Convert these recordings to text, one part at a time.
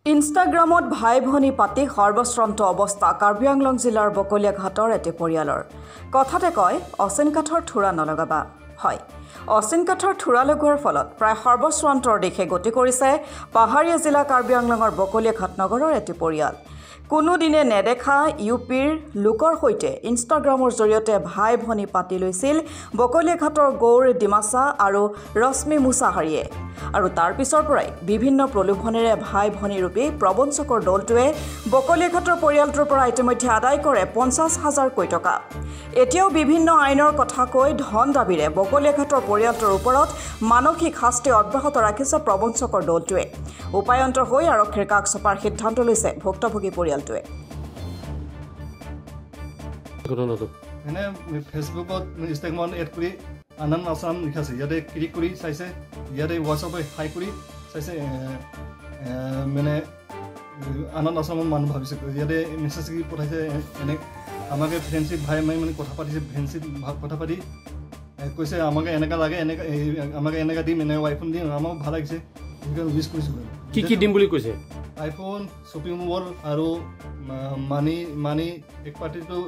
ইনষ্টাগ্ৰামত ভাই ভনী পাতি সৰ্বশ্ৰান্ত অৱস্থা কাৰ্বি আংলং জিলাৰ বকলীয়া ঘাটৰ এটি পৰিয়ালৰ কথাতে কয় অচিন কাঠৰ থোৰা নলগাবা হয় অচিন কাঠৰ থোৰা লগোৱাৰ ফলত প্ৰায় সৰ্বশ্ৰান্তৰ দিশে গতি কৰিছে পাহাৰীয়া জিলা কাৰ্বি আংলঙৰ বকলীয়া ঘাট নগৰৰ এটি পৰিয়াল কোনো দিনে নেদেখা ইউপিৰ লোকৰ সৈতে ইনষ্টাগ্ৰামৰ জৰিয়তে ভাই ভনী পাতি লৈছিল বকলীয়া ঘাটৰ গৌৰ ডিমাছা আৰু ৰশ্মি মুছাহাৰীয়ে আৰু তাৰ পিছৰ পৰাই বিভিন্ন প্ৰলোভনেৰে ভাই ভনী ৰূপী প্ৰবঞ্চকৰ দলটোৱে বকলীয়া ঘাটৰ পৰিয়ালটোৰ পৰা ইতিমধ্যে আদায় কৰে 50,000 কোটি টকা এতিয়াও বিভিন্ন আইনৰ কথা কৈ ধন দাবীৰে বকলীয়া ঘাটৰ পৰিয়ালটোৰ ওপৰত মানসিক শাস্তি অব্যাহত ৰাখিছে প্ৰবঞ্চকৰ দলটোৱে উপায়ন্তৰ হৈ আৰক্ষীৰ কাষ চপাৰ সিদ্ধান্ত লৈছে ভুক্তভোগী পৰিয়ালটোৱে এনে ফেচবুকত ইনষ্টাগ্ৰামত এড কৰি আনন্দ আছাম লিখাছে ইয়াতে ক্লিক কৰি চাইছে ইয়াতে হোৱাটছআপত হাই কৰি চাইছে মানে আনন্দ আছামৰ মানুহ ভাবিছে ইয়াতে মেছেজ কি পঠাইছে এনে আমাকে ফ্ৰেণ্ডশ্বিপ ভাই মানে কথা পাতিছে ফ্ৰেণ্ডশ্বিপ কথা পাতি কৈছে আমাকে এনেকা লাগে এনেকা আমাকে এনেকা দিম এনে আইফোন দিম আমাক ভাল লাগিছে সেইকাৰণে উইচ কৰিছোঁ কি কি দিম বুলি কৈছে আইফোন শ্বপিং মল আৰু মানি এক পাৰ্টিটো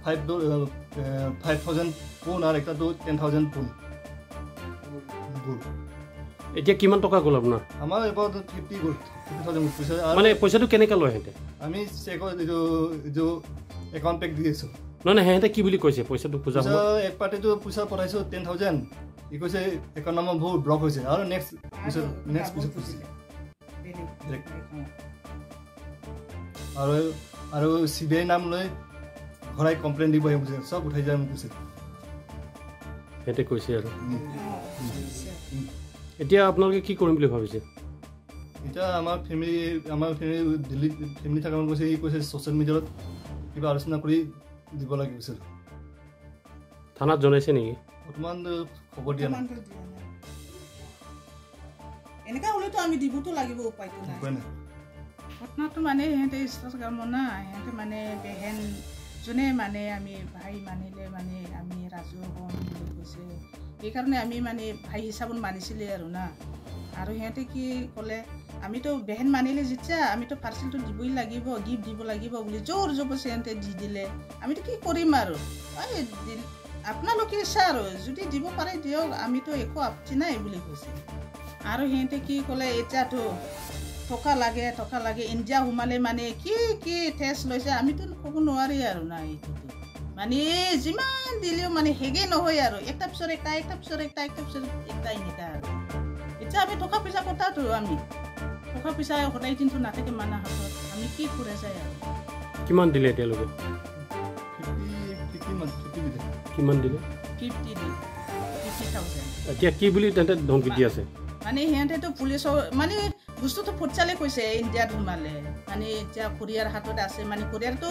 5,000 পোন আৰু একটাটো 10,000 পোন এতিয়া কিমান টকা গ'ল আপোনাৰ আমাৰ এবাৰ 50 গ'ল 50,000 পইচা মানে পইচাটো কেনেকৈ লয় সিহঁতে আমি চেকৰ এইটো একাউণ্ট পেক দি আছোঁ নহয় সিহঁতে কি বুলি কৈছে পইচাটো পূজা এক পাৰ্টিটো পইচা পঠাইছোঁ 10,000 ই কৈছে একাউণ্ট নম্বৰ বহুত ব্লক হৈছে আৰু নেক্সট পইচা আৰু CBI নাম লৈ ঘৰাই কমপ্লেইন দিব আহিছে চব উঠাই যায় কৈছে সিহঁতে কৈছে আৰু এতিয়া আপোনালোকে কি কৰিম বুলি ভাবিছে এতিয়া আমাৰ ফেমিলি দিল্লীত ফেমিলি থকা কৈছে ই কৈছে ছ'চিয়েল মিডিয়াত কিবা আলোচনা কৰি দিব লাগে কৈছে থানাত জনাইছে নেকি বৰ্তমান খবৰ দিয়া নাই এনেকা হ'লেতো আমি দিবতো লাগিব উপায়টো নাই ঘটনাটো মানে সিহঁতে ইনষ্টাগ্ৰাম না সিহঁতে মানে বেহেন যোনে মানে আমি ভাই মানিলে মানে আমি ৰাজু হ'ম বুলি কৈছে সেইকাৰণে আমি মানে ভাই হিচাপত মানিছিলে আৰু না আৰু সিহঁতে কি ক'লে আমিতো বেহেন মানিলে যেতিয়া আমিতো পাৰ্চেলটো দিবই লাগিব গিফ্ট দিব লাগিব বুলি জোৰ জবৰদস্তি সিহঁতে দি দিলে আমিতো কি কৰিম আৰু আপোনালোকে ইচ্ছা আৰু যদি দিব পাৰে দিয়ক আমিতো একো আপত্তি নাই বুলি কৈছে আৰু সিহঁতে কি ক'লে এতিয়াতো টকা লাগে ইণ্ডিয়া সোমালে মানে কি টেষ্ট লৈছে আমিতো ক'ব নোৱাৰি আৰু না এইটোতো মানে যিমান দিলেও মানে হেগে নহয় আৰু একটা পিছৰ একটা এনেকা আৰু এতিয়া আমি টকা পইচা কথাটো আমি টকা পইচা সদায় কিন্তু নাথাকে মানা হাতত আমি কি কৰে যায় আৰু কিমান দিলে এতিয়ালৈকে কিমান দিলে 50,000 এতিয়া কি বুলি তেন্তে ধমকি দি আছে মানে সিহঁতেতো পুলিচৰ মানে বস্তুটো ফুটচালে কৈছে ইণ্ডিয়াত সোমালে মানে এতিয়া কোৰিয়াৰ হাতত আছে মানে কোৰিয়াৰটো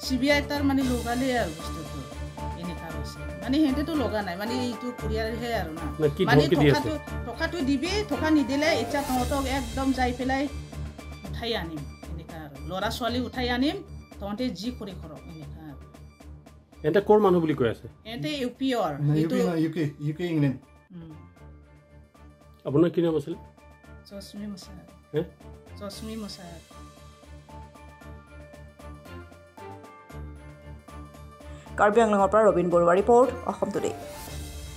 CBI তাৰ মানে লগালে আৰু বস্তুটো এনেকা হৈছে মানে সিহঁতেতো লগা নাই মানে এইটো কোৰিয়াৰহে আৰু না মানে টকাটো দিবি টকা নিদিলে এতিয়া তহঁতক একদম যাই পেলাই উঠাই আনিম এনেকা আৰু ল'ৰা ছোৱালী উঠাই আনিম তহঁতে যি কৰি কৰক এনেকা আৰু এন্তে ক'ৰ মানুহ বুলি কৈ আছে এন্তে ইউপিৰ ইউকে ইংলেণ্ড আপোনাৰ কি নাম আছিল জসমি মুছাহাদ কাৰ্বি আংলঙৰ পৰা ৰবীন বৰুৱা ৰিপৰ্ট অসম টুডে